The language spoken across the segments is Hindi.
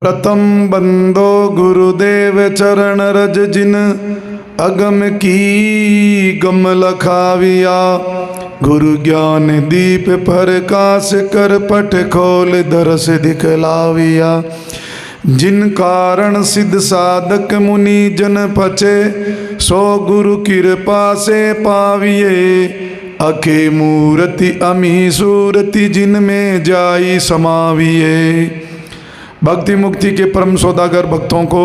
प्रथम बंदो गुरुदेव चरण रज जिन अगम की गम लखाविया। गुरु ज्ञान दीप प्रकाश कर पट खोल दरस दिखलाविया। जिन कारण सिद्ध साधक मुनि जन पचे सो गुरु कृपा से पाविये। अखे मूर्ति अमी सूरति जिन में जाई समाविये। भक्ति मुक्ति के परम सौदागर भक्तों को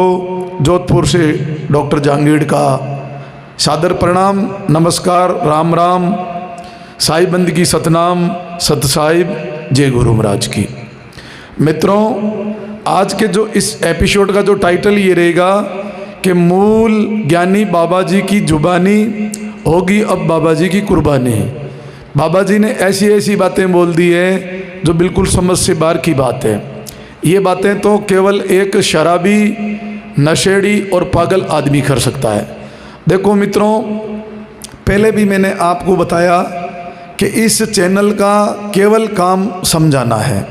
जोधपुर से डॉक्टर जहांगीर का सादर प्रणाम, नमस्कार, राम राम, साई बंदगी सतनाम, सत साहिब, जय गुरु महाराज की। मित्रों, आज के जो इस एपिसोड का जो टाइटल ये रहेगा कि मूल ज्ञानी बाबा जी की जुबानी होगी अब बाबा जी की कुर्बानी। बाबा जी ने ऐसी ऐसी बातें बोल दी है जो बिल्कुल समझ से बाहर की बात है। ये बातें तो केवल एक शराबी, नशेड़ी और पागल आदमी कर सकता है। देखो मित्रों, पहले भी मैंने आपको बताया कि इस चैनल का केवल काम समझाना है।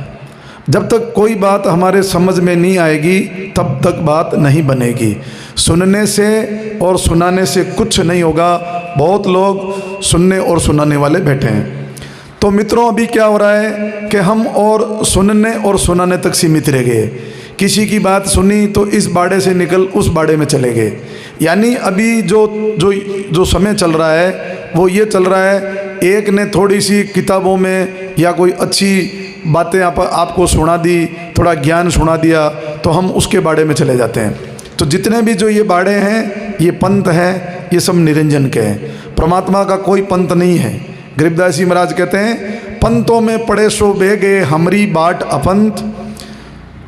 जब तक कोई बात हमारे समझ में नहीं आएगी तब तक बात नहीं बनेगी। सुनने से और सुनाने से कुछ नहीं होगा। बहुत लोग सुनने और सुनाने वाले बैठे हैं। तो मित्रों, अभी क्या हो रहा है कि हम और सुनने और सुनाने तक सीमित रह गए। किसी की बात सुनी तो इस बाड़े से निकल उस बाड़े में चले गए। यानी अभी जो समय चल रहा है वो ये चल रहा है, एक ने थोड़ी सी किताबों में या कोई अच्छी बातें आपको सुना दी, थोड़ा ज्ञान सुना दिया, तो हम उसके बाड़े में चले जाते हैं। तो जितने भी जो ये बाड़े हैं, ये पंथ हैं, ये सब निरंजन के हैं। परमात्मा का कोई पंथ नहीं है। गरीबदास जी महाराज कहते हैं, पंथों में पड़े सो बेगे हमरी बाट अपंथ।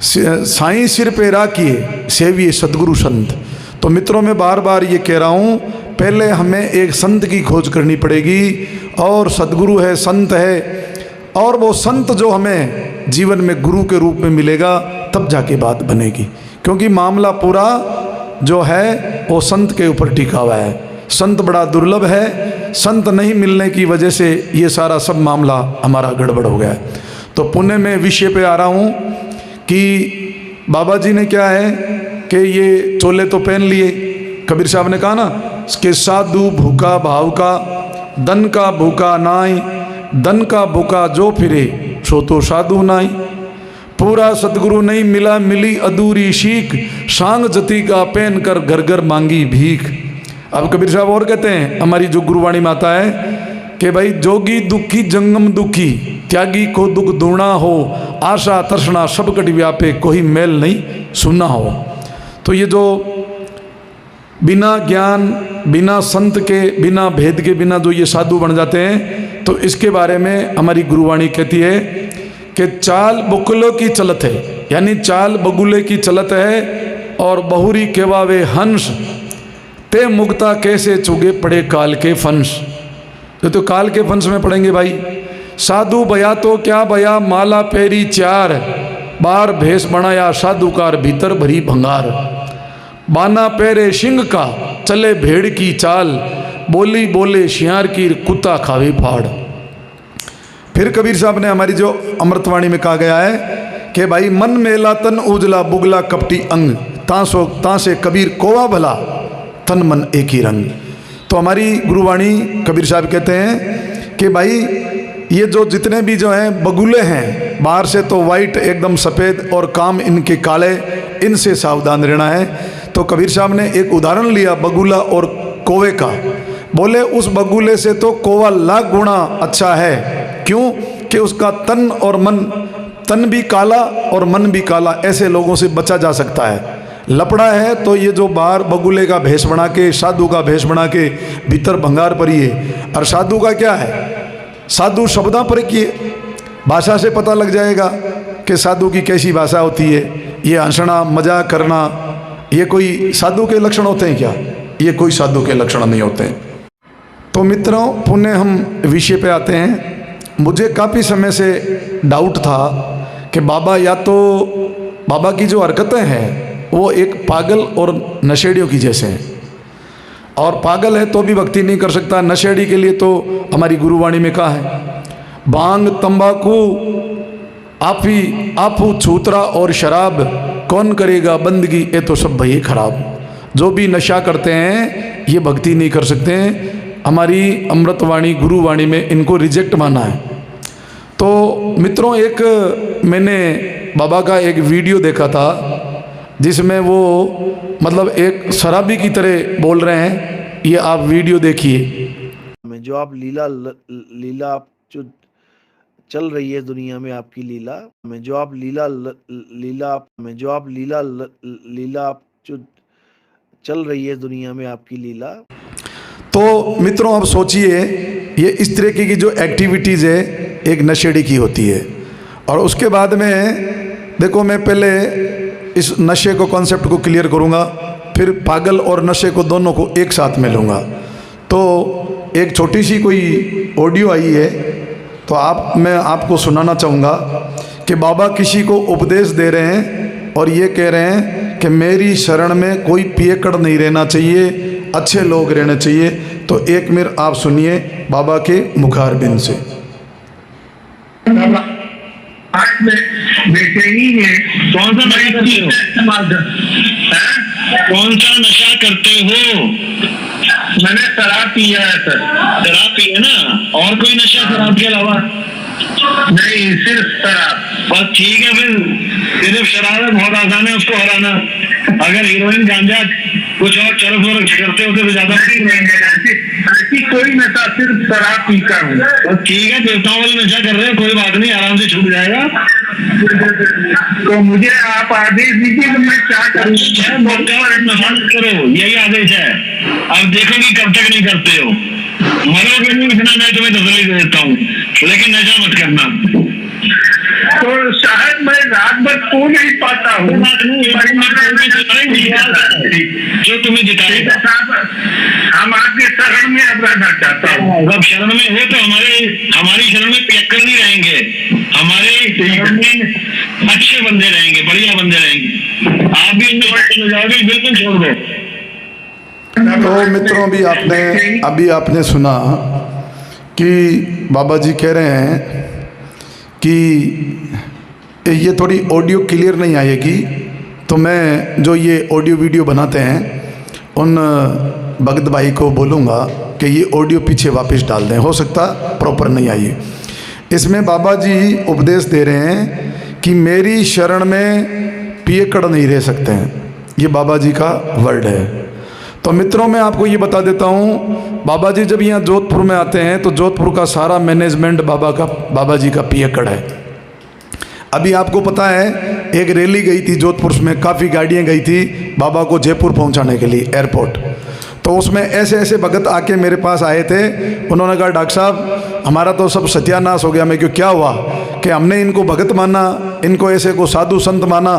साईं सिर पे राखिए सेविए सदगुरु संत। तो मित्रों, मैं बार बार ये कह रहा हूँ, पहले हमें एक संत की खोज करनी पड़ेगी, और सदगुरु है, संत है, और वो संत जो हमें जीवन में गुरु के रूप में मिलेगा तब जाके बात बनेगी। क्योंकि मामला पूरा जो है वो संत के ऊपर टिका हुआ है। संत बड़ा दुर्लभ है। संत नहीं मिलने की वजह से ये सारा सब मामला हमारा गड़बड़ हो गया है। तो पुणे में विषय पे आ रहा हूँ कि बाबा जी ने क्या है कि ये चोले तो पहन लिए। कबीर साहब ने कहा ना कि साधु भूखा भाव का, धन का भूखा नाई, धन का भूखा जो फिरे सो तो साधु नाई। पूरा सतगुरु नहीं मिला मिली अधूरी सीख, सांग जति का पहन कर घर घर मांगी भीख। अब कबीर साहब और कहते हैं, हमारी जो गुरुवाणी माता है, कि भाई जोगी दुखी जंगम दुखी, त्यागी को दुख दूना हो, आशा तृष्णा सब कट व्यापे, कोई मेल नहीं सुना हो। तो ये जो बिना ज्ञान, बिना संत के, बिना भेद के, बिना जो ये साधु बन जाते हैं, तो इसके बारे में हमारी गुरुवाणी कहती है कि चाल बकुलों की चलत है, यानी चाल बगुले की चलत है, और बहुरी केवावे हंस, ते मुक्ता कैसे चुगे पड़े काल के फंस। तो काल के फंस में पड़ेंगे भाई। साधु बया तो क्या बया, माला पेरी चार, बार भेष बनाया साधुकार, भीतर भरी भंगार। बाना पैरे सिंह का, चले भेड़ की चाल, बोली बोले शियार की, कुत्ता खावे फाड़। फिर कबीर साहब ने हमारी जो अमृतवाणी में कहा गया है कि भाई मन मेला तन उजला, बुगला कपटी अंग, तां से कबीर कोवा भला, तन मन एक ही रंग। तो हमारी गुरुवाणी कबीर साहब कहते हैं कि भाई ये जो जितने भी जो हैं बगुले हैं, बाहर से तो वाइट एकदम सफ़ेद और काम इनके काले, इनसे सावधान रहना है। तो कबीर साहब ने एक उदाहरण लिया बगुला और कोवे का। बोले उस बगुले से तो कोवा लाख गुना अच्छा है। क्यों? कि उसका तन और मन, तन भी काला और मन भी काला, ऐसे लोगों से बचा जा सकता है। लपड़ा है तो ये जो बाहर बगुले का भेष बना के, साधु का भेष बना के भीतर भंगार परी है। और साधु का क्या है? साधु शब्दा पर किए, भाषा से पता लग जाएगा कि साधु की कैसी भाषा होती है। ये हंसना, मजाक करना, ये कोई साधु के लक्षण होते हैं क्या? ये कोई साधु के लक्षण नहीं होते हैं। तो मित्रों, पुनः हम विषय पे आते हैं। मुझे काफ़ी समय से डाउट था कि बाबा, या तो बाबा की जो हरकतें हैं वो एक पागल और नशेड़ियों की जैसे हैं, और पागल है तो भी भक्ति नहीं कर सकता। नशेड़ी के लिए तो हमारी गुरुवाणी में कहा है, भांग, तंबाकू, आपू, छूतरा और शराब कौन करेगा बंदगी, ये तो सब भई खराब। जो भी नशा करते हैं ये भक्ति नहीं कर सकते हैं। हमारी अमृतवाणी गुरुवाणी में इनको रिजेक्ट माना है। तो मित्रों, एक मैंने बाबा का एक वीडियो देखा था जिसमें वो मतलब एक शराबी की तरह बोल रहे हैं। ये आप वीडियो देखिए। जो आप लीला आप जो चल रही है दुनिया में, आपकी लीला में जो आप लीला आप जो चल रही है दुनिया में, आपकी लीला। तो मित्रों, अब सोचिए ये इस तरह की जो एक्टिविटीज़ है एक नशेड़ी की होती है। और उसके बाद में देखो, मैं पहले इस नशे को कॉन्सेप्ट को क्लियर करूँगा, फिर पागल और नशे को दोनों को एक साथ में लूँगा। तो एक छोटी सी कोई ऑडियो आई है, तो मैं आपको सुनाना चाहूँगा कि बाबा किसी को उपदेश दे रहे हैं और ये कह रहे हैं कि मेरी शरण में कोई पियकड़ नहीं रहना चाहिए, अच्छे लोग रहने चाहिए। तो एक मिनट आप सुनिए बाबा के मुखारबिंद से। बेचैनी में कौन सा नशा करते हो? मैंने शराब पिया है सर। शराब पी है ना? और कोई नशा शराब के अलावा? नहीं, सिर्फ शराब। बस ठीक है, फिर सिर्फ शराब है, बहुत आसान है उसको हराना। अगर हीरोइन गांजा कुछ और चरस वरस करते होते तो ज्यादा ऐसी कोई नशा, सिर्फ शराब पीता हूँ। तो ठीक है, देवताओं वाले नशा कर रहे हैं, कोई बात नहीं, आराम से छूट जाएगा। तो मुझे आप आदेश दीजिए कि मैं क्या करूँ? नशा करो, यही आदेश है। अब देखो कि कब तक नहीं करते हो। मरोगे नहीं, इतना मैं तुम्हें तसल्ली दे देता हूँ, लेकिन नशा मत करना। तो शायद मैं रात भर सो नहीं पाता हूँ। जो तुम्हें जिताएगा। हम आपके शरण में अब रहना चाहता हूँ। जब शरण में हो तो हमारी शरण में पियक्कर नहीं रहेंगे, हमारे शरण में अच्छे बंदे रहेंगे, बढ़िया बंदे रहेंगे। आप भी इनमें हो जाओगे, बिल्कुल छोड़ दो। तो मित्रों, अभी आपने सुना कि बाबा जी कह रहे हैं कि ये थोड़ी ऑडियो क्लियर नहीं आएगी, तो मैं जो ये ऑडियो वीडियो बनाते हैं उन भगत भाई को बोलूँगा कि ये ऑडियो पीछे वापस डाल दें, हो सकता प्रॉपर नहीं आई। इसमें बाबा जी उपदेश दे रहे हैं कि मेरी शरण में पियकड़ नहीं रह सकते हैं, ये बाबा जी का वर्ड है। तो मित्रों, मैं आपको ये बता देता हूँ, बाबा जी जब यहाँ जोधपुर में आते हैं तो जोधपुर का सारा मैनेजमेंट बाबा जी का पियकड़ है। अभी आपको पता है एक रैली गई थी जोधपुर में, काफ़ी गाड़ियाँ गई थी बाबा को जयपुर पहुँचाने के लिए एयरपोर्ट। तो उसमें ऐसे भगत आके मेरे पास आए थे। उन्होंने कहा डॉक्टर साहब हमारा तो सब सत्यानाश हो गया। मैं क्यों, क्या हुआ? कि हमने इनको भगत माना, इनको ऐसे को साधु संत माना,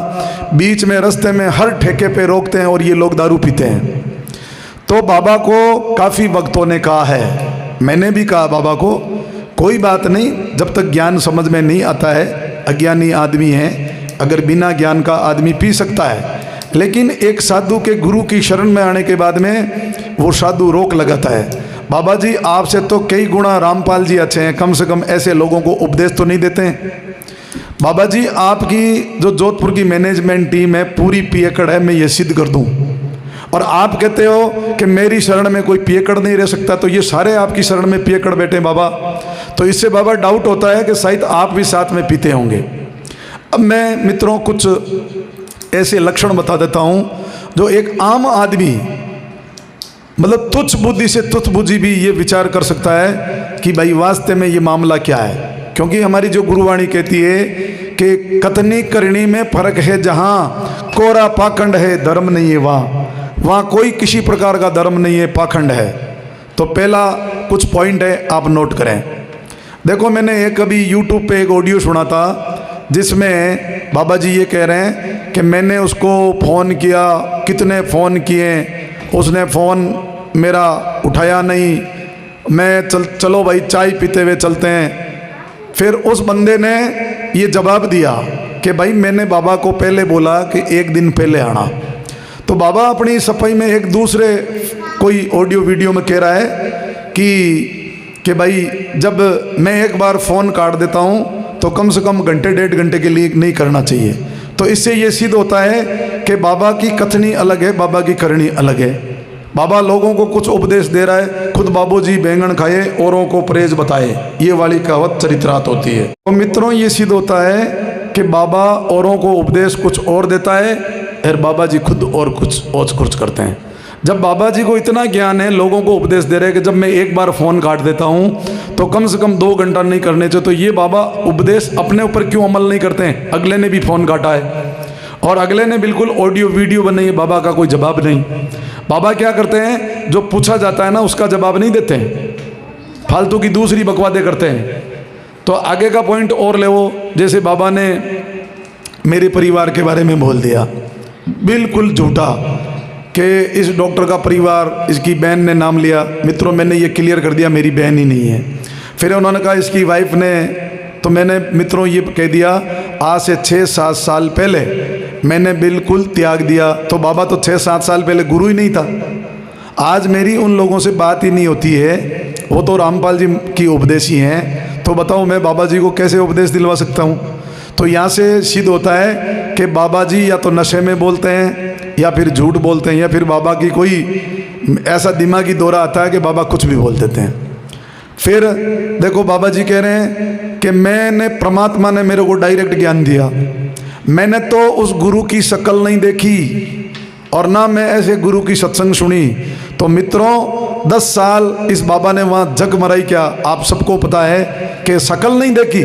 बीच में रास्ते में हर ठेके पे रोकते हैं और ये लोग दारू पीते हैं। तो बाबा को काफ़ी भक्तों ने कहा है, मैंने भी कहा बाबा को, कोई बात नहीं, जब तक ज्ञान समझ में नहीं आता है, अज्ञानी आदमी है, अगर बिना ज्ञान का आदमी पी सकता है, लेकिन एक साधु के गुरु की शरण में आने के बाद में वो साधु रोक लगाता है। बाबा जी आपसे तो कई गुना रामपाल जी अच्छे हैं, कम से कम ऐसे लोगों को उपदेश तो नहीं देते हैं। बाबा जी आपकी जो जोधपुर की मैनेजमेंट टीम है पूरी पियकड़ है, मैं ये सिद्ध कर दूं। और आप कहते हो कि मेरी शरण में कोई पियकड़ नहीं रह सकता, तो ये सारे आपकी शरण में पियकड़ बैठे हैं बाबा। तो इससे बाबा डाउट होता है कि शायद आप भी साथ में पीते होंगे। अब मैं मित्रों कुछ ऐसे लक्षण बता देता हूँ जो एक आम आदमी मतलब तुच्छ बुद्धि से तुच्छ बुद्धि भी ये विचार कर सकता है कि भाई वास्तव में ये मामला क्या है। क्योंकि हमारी जो गुरुवाणी कहती है कि कथनी करनी में फर्क है, जहाँ कोरा पाखंड है धर्म नहीं है, वहाँ कोई किसी प्रकार का धर्म नहीं है, पाखंड है। तो पहला कुछ पॉइंट है, आप नोट करें। देखो मैंने एक अभी यूट्यूब पे एक ऑडियो सुना था जिसमें बाबा जी ये कह रहे हैं कि मैंने उसको फ़ोन किया, कितने फ़ोन किए, उसने फ़ोन मेरा उठाया नहीं, मैं चलो भाई चाय पीते हुए चलते हैं। फिर उस बंदे ने ये जवाब दिया कि भाई मैंने बाबा को पहले बोला कि एक दिन पहले आना। तो बाबा अपनी सफाई में एक दूसरे कोई ऑडियो वीडियो में कह रहा है कि भाई जब मैं एक बार फ़ोन काट देता हूँ तो कम से कम घंटे डेढ़ घंटे के लिए नहीं करना चाहिए। तो इससे ये सिद्ध होता है कि बाबा की कथनी अलग है, बाबा की करनी अलग है। बाबा लोगों को कुछ उपदेश दे रहा है, खुद बाबूजी बैंगन खाए औरों को परहेज बताए, ये वाली कहावत चरित्रार्थ होती है। तो मित्रों ये सिद्ध होता है कि बाबा औरों को उपदेश कुछ और देता है और बाबा जी खुद और कुछ करते हैं। जब बाबा जी को इतना ज्ञान है, लोगों को उपदेश दे रहे हैं कि जब मैं एक बार फ़ोन काट देता हूँ तो कम से कम 2 घंटा नहीं करने चाहिए, तो ये बाबा उपदेश अपने ऊपर क्यों अमल नहीं करते हैं? अगले ने भी फ़ोन काटा है और अगले ने बिल्कुल ऑडियो वीडियो बनाई है, बाबा का कोई जवाब नहीं। बाबा क्या करते हैं, जो पूछा जाता है ना उसका जवाब नहीं देते हैं, फालतू की दूसरी बकवादे करते हैं। तो आगे का पॉइंट और ले वो, जैसे बाबा ने मेरे परिवार के बारे में बोल दिया, बिल्कुल झूठा, कि इस डॉक्टर का परिवार, इसकी बहन ने नाम लिया। मित्रों मैंने ये क्लियर कर दिया मेरी बहन ही नहीं है। फिर उन्होंने कहा इसकी वाइफ ने, तो मैंने मित्रों ये कह दिया आज से 6-7 साल पहले मैंने बिल्कुल त्याग दिया। तो बाबा तो 6-7 साल पहले गुरु ही नहीं था। आज मेरी उन लोगों से बात ही नहीं होती है, वो तो रामपाल जी की उपदेशी हैं। तो बताओ मैं बाबा जी को कैसे उपदेश दिलवा सकता हूँ? तो यहाँ से सिद्ध होता है कि बाबा जी या तो नशे में बोलते हैं या फिर झूठ बोलते हैं, या फिर बाबा की कोई ऐसा दिमागी दौरा आता है कि बाबा कुछ भी बोल देते हैं। फिर देखो बाबा जी कह रहे हैं कि मैंने, परमात्मा ने मेरे को डायरेक्ट ज्ञान दिया, मैंने तो उस गुरु की शक्ल नहीं देखी और ना मैं ऐसे गुरु की सत्संग सुनी। तो मित्रों 10 साल इस बाबा ने वहाँ जग मराई क्या? आप सबको पता है कि शक्ल नहीं देखी।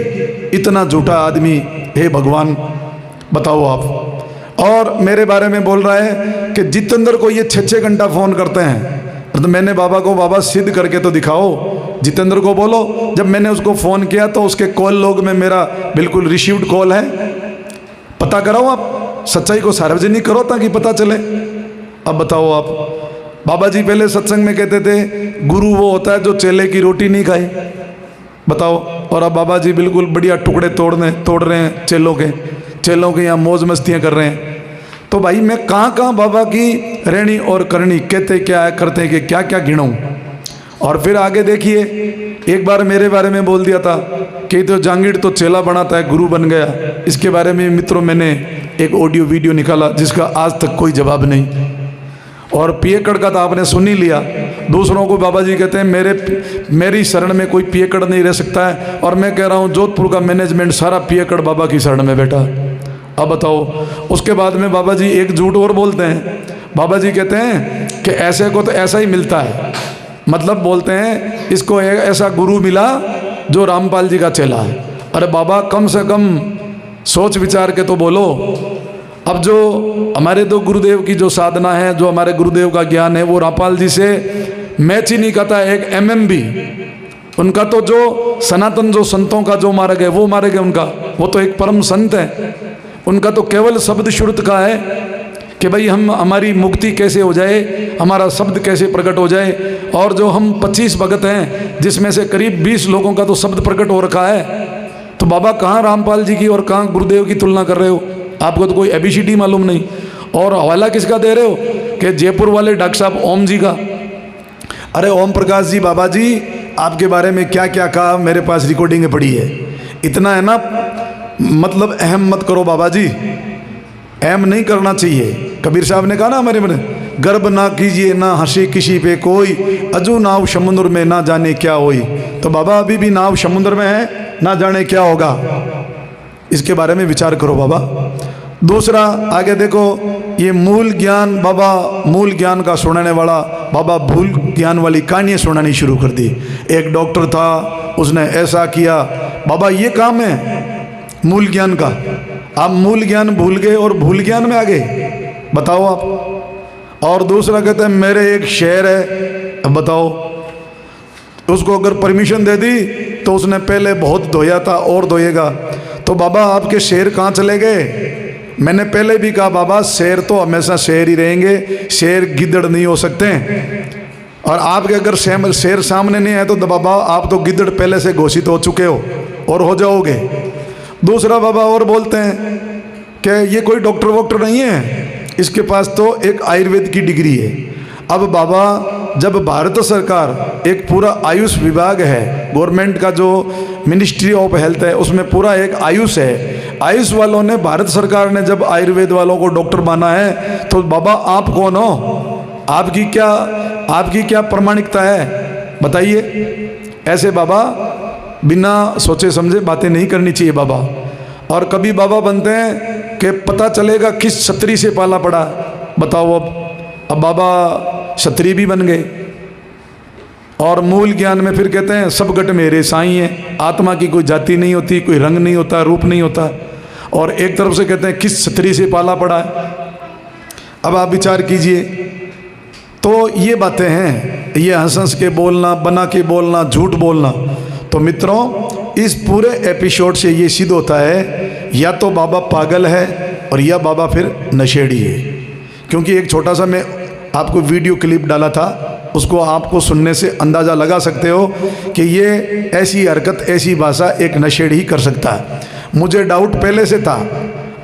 इतना झूठा आदमी, हे भगवान बताओ आप। और मेरे बारे में बोल रहा है कि जितेंद्र को ये 6-6 घंटा फ़ोन करते हैं। तो मैंने बाबा को, बाबा सिद्ध करके तो दिखाओ, जितेंद्र को बोलो जब मैंने उसको फ़ोन किया तो उसके कॉल लॉग में मेरा बिल्कुल रिसीव्ड कॉल है। पता कराओ आप, सच्चाई को सार्वजनिक करो ताकि पता चले। अब बताओ आप, बाबा जी पहले सत्संग में कहते थे गुरु वो होता है जो चेले की रोटी नहीं खाए, बताओ। और अब बाबा जी बिल्कुल बढ़िया टुकड़े तोड़ रहे हैं चेलों के यहाँ मौज मस्तियाँ कर रहे हैं। तो भाई मैं कहाँ बाबा की रहनी और करनी, कहते क्या है करते कि क्या क्या गिनाऊं। और फिर आगे देखिए, एक बार मेरे बारे में बोल दिया था कि तो जांगीर तो चेला बनाता है, गुरु बन गया। इसके बारे में मित्रों मैंने एक ऑडियो वीडियो निकाला जिसका आज तक कोई जवाब नहीं। और पियकड़ का तो आपने सुन ही लिया। दूसरों को बाबा जी कहते हैं मेरी शरण में कोई पियकड़ नहीं रह सकता है, और मैं कह रहा हूँ जोधपुर का मैनेजमेंट सारा पियकड़ बाबा की शरण में बैठा। अब बताओ, उसके बाद में बाबा जी एक झूठ और बोलते हैं। बाबा जी कहते हैं कि ऐसे को तो ऐसा ही मिलता है, मतलब बोलते हैं इसको एक ऐसा गुरु मिला जो रामपाल जी का चेला है। अरे बाबा कम से कम सोच विचार के तो बोलो। अब जो हमारे दो गुरुदेव की जो साधना है, जो हमारे गुरुदेव का ज्ञान है, वो रामपाल जी से मैच ही नहीं करता। एक MM भी उनका तो जो सनातन जो संतों का जो मार्ग है वो मार्ग है उनका, वो तो एक परम संत है। उनका तो केवल शब्द श्रुत का है कि भाई हमारी मुक्ति कैसे हो जाए, हमारा शब्द कैसे प्रकट हो जाए। और जो हम 25 भगत हैं जिसमें से करीब 20 लोगों का तो शब्द प्रकट हो रखा है। तो बाबा कहाँ रामपाल जी की और कहाँ गुरुदेव की तुलना कर रहे हो? आपको तो कोई ABCD मालूम नहीं। और हवाला किसका दे रहे हो कि जयपुर वाले डॉक्टर साहब ओम जी का। अरे ओम प्रकाश जी, बाबा जी आपके बारे में क्या क्या कहा, मेरे पास रिकॉर्डिंग पड़ी है। इतना है ना, मतलब अहम मत करो बाबा जी, अहम नहीं करना चाहिए। कबीर साहब ने कहा ना हमारे मन, गर्व ना कीजिए ना हंसी किसी पे कोई, अजू नाव समुद्र में ना जाने क्या होई। तो बाबा अभी भी नाव समुद्र में है, ना जाने क्या होगा। इसके बारे में विचार करो बाबा। दूसरा आगे देखो, ये मूल ज्ञान, बाबा मूल ज्ञान का सुनाने वाला, बाबा भूल ज्ञान वाली कहानियाँ सुनानी शुरू कर दी। एक डॉक्टर था, उसने ऐसा किया। बाबा ये काम है मूल ज्ञान का। आप मूल ज्ञान भूल गए और भूल ज्ञान में आ गए, बताओ आप। और दूसरा कहते हैं मेरे एक शेर है, अब बताओ उसको अगर परमिशन दे दी तो उसने पहले बहुत धोया था और धोएगा। तो बाबा आपके शेर कहाँ चले गए? मैंने पहले भी कहा बाबा शेर तो हमेशा शेर ही रहेंगे, शेर गिद्दड़ नहीं हो सकते। और आपके अगर शेर सामने नहीं है तो बाबा आप तो गिद्दड़ पहले से घोषित हो चुके हो और हो जाओगे। दूसरा बाबा और बोलते हैं कि ये कोई डॉक्टर वॉक्टर नहीं है, इसके पास तो एक आयुर्वेद की डिग्री है। अब बाबा जब भारत सरकार एक पूरा आयुष विभाग है, गवर्नमेंट का जो मिनिस्ट्री ऑफ हेल्थ है, उसमें पूरा एक आयुष है। आयुष वालों ने, भारत सरकार ने जब आयुर्वेद वालों को डॉक्टर माना है, तो बाबा आप कौन हो? आपकी क्या प्रामाणिकता है बताइए। ऐसे बाबा बिना सोचे समझे बातें नहीं करनी चाहिए बाबा। और कभी बाबा बनते हैं कि पता चलेगा किस क्षत्रिय से पाला पड़ा। बताओ अब बाबा क्षत्रिय भी बन गए। और मूल ज्ञान में फिर कहते हैं सब गट मेरे साईं हैं। आत्मा की कोई जाति नहीं होती, कोई रंग नहीं होता, रूप नहीं होता। और एक तरफ से कहते हैं किस क्षत्रिय से पाला पड़ा है। अब आप विचार कीजिए। तो ये बातें हैं, ये हंस हंस के बोलना, बना के बोलना, झूठ बोलना। तो मित्रों, इस पूरे एपिसोड से ये सिद्ध होता है या तो बाबा पागल है और या बाबा फिर नशेड़ी है। क्योंकि एक छोटा सा मैं आपको वीडियो क्लिप डाला था, उसको आपको सुनने से अंदाज़ा लगा सकते हो कि ये ऐसी हरकत, ऐसी भाषा एक नशेड़ी ही कर सकता है। मुझे डाउट पहले से था।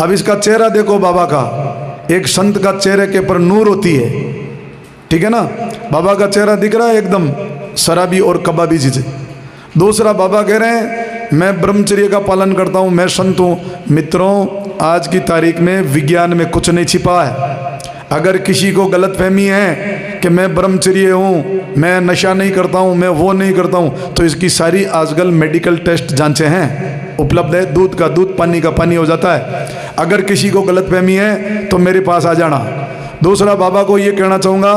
अब इसका चेहरा देखो बाबा का। एक संत का चेहरे के ऊपर नूर होती है, ठीक है ना। बाबा का चेहरा दिख रहा है एकदम शराबी और कबाबी चीज़। दूसरा, बाबा कह रहे हैं मैं ब्रह्मचर्य का पालन करता हूँ, मैं संत हूँ। मित्रों, आज की तारीख में विज्ञान में कुछ नहीं छिपा है। अगर किसी को गलतफहमी है कि मैं ब्रह्मचर्य हूँ, मैं नशा नहीं करता हूँ, मैं वो नहीं करता हूँ, तो इसकी सारी आजकल मेडिकल टेस्ट जांचें हैं, उपलब्ध है। दूध का दूध, पानी का पानी हो जाता है। अगर किसी को गलतफहमी है तो मेरे पास आ जाना। दूसरा, बाबा को ये कहना चाहूँगा,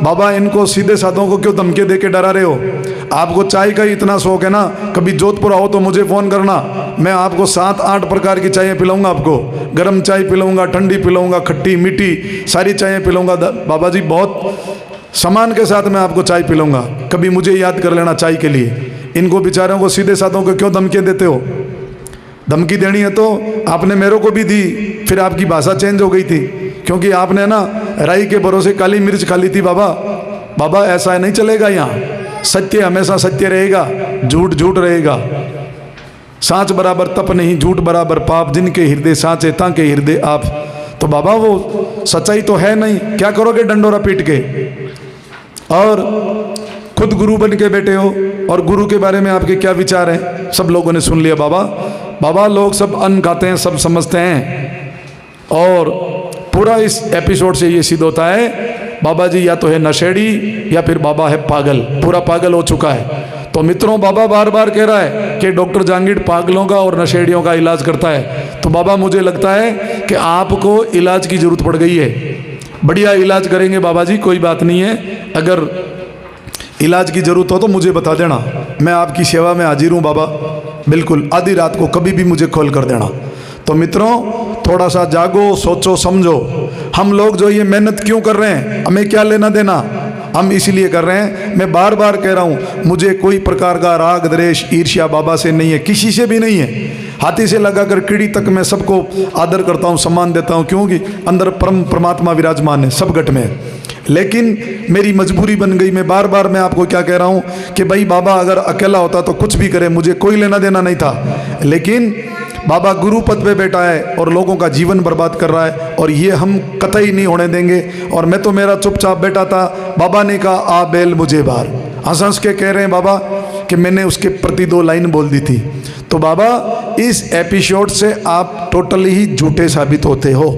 बाबा इनको सीधे साधों को क्यों धमकी दे के डरा रहे हो? आपको चाय का इतना शौक है ना, कभी जोधपुर आओ तो मुझे फ़ोन करना। मैं आपको 7-8 प्रकार की चाय पिलाऊंगा। आपको गर्म चाय पिलाऊंगा, ठंडी पिलाऊंगा, खट्टी मीठी सारी चायें पिलाऊंगा। बाबा जी बहुत सामान के साथ मैं आपको चाय पिलाऊंगा। कभी मुझे याद कर लेना चाय के लिए। इनको बेचारों को सीधे साधों को क्यों धमकी देते हो? धमकी देनी है तो आपने मेरे को भी दी, फिर आपकी भाषा चेंज हो गई थी, क्योंकि आपने ना राई के भरोसे काली मिर्च खा ली थी। बाबा ऐसा नहीं चलेगा। यहाँ सत्य हमेशा सत्य रहेगा, झूठ झूठ रहेगा। सांच बराबर तप नहीं, झूठ बराबर पाप, जिनके हृदय सांचे ताके हृदय आप। तो बाबा वो सच्चाई तो है नहीं, क्या करोगे डंडोरा पीट के? और खुद गुरु बन के बैठे हो, और गुरु के बारे में आपके क्या विचार हैं? सब लोगों ने सुन लिया। बाबा लोग सब अन्न खाते हैं, सब समझते हैं। और पूरा इस एपिसोड से ये सिद्ध होता है बाबा जी या तो है नशेड़ी या फिर बाबा है पागल, पूरा पागल हो चुका है। तो मित्रों, बाबा बार बार कह रहा है कि डॉक्टर जहांगीर पागलों का और नशेड़ियों का इलाज करता है। तो बाबा मुझे लगता है कि आपको इलाज की ज़रूरत पड़ गई है। बढ़िया इलाज करेंगे बाबा जी, कोई बात नहीं है। अगर इलाज की ज़रूरत हो तो मुझे बता देना, मैं आपकी सेवा में हाजिर हूँ बाबा। बिल्कुल, आधी रात को कभी भी मुझे कॉल कर देना। तो मित्रों, थोड़ा सा जागो, सोचो, समझो। हम लोग जो ये मेहनत क्यों कर रहे हैं, हमें क्या लेना देना? हम इसीलिए कर रहे हैं। मैं बार बार कह रहा हूँ, मुझे कोई प्रकार का राग द्वेष ईर्ष्या बाबा से नहीं है, किसी से भी नहीं है। हाथी से लगाकर कीड़ी तक मैं सबको आदर करता हूँ, सम्मान देता हूँ, क्योंकि अंदर परमात्मा विराजमान है सब घट में। लेकिन मेरी मजबूरी बन गई। मैं बार बार मैं आपको क्या कह रहा हूँ कि भाई बाबा अगर अकेला होता तो कुछ भी करे, मुझे कोई लेना देना नहीं था। लेकिन बाबा गुरु पद पे बैठा है और लोगों का जीवन बर्बाद कर रहा है, और ये हम कतई नहीं होने देंगे। और मैं तो मेरा चुपचाप बैठा था। बाबा ने कहा आ बैल मुझे बाहर, हंस हंस के कह रहे हैं बाबा कि मैंने उसके प्रति 2 लाइन बोल दी थी। तो बाबा इस एपिसोड से आप टोटली ही झूठे साबित होते हो।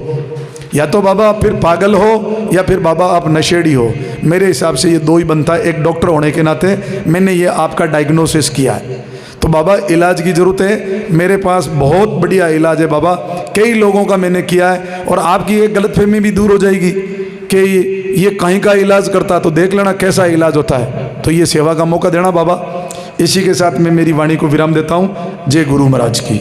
या तो बाबा आप फिर पागल हो या फिर बाबा आप नशेड़ी हो। मेरे हिसाब से ये 2 ही बनता है। एक डॉक्टर होने के नाते मैंने ये आपका डायग्नोसिस किया है। तो बाबा इलाज की ज़रूरत है, मेरे पास बहुत बढ़िया इलाज है बाबा, कई लोगों का मैंने किया है। और आपकी एक गलतफहमी भी दूर हो जाएगी कि ये कहीं का इलाज करता, तो देख लेना कैसा इलाज होता है। तो ये सेवा का मौका देना बाबा। इसी के साथ मैं मेरी वाणी को विराम देता हूँ। जय गुरु महाराज की।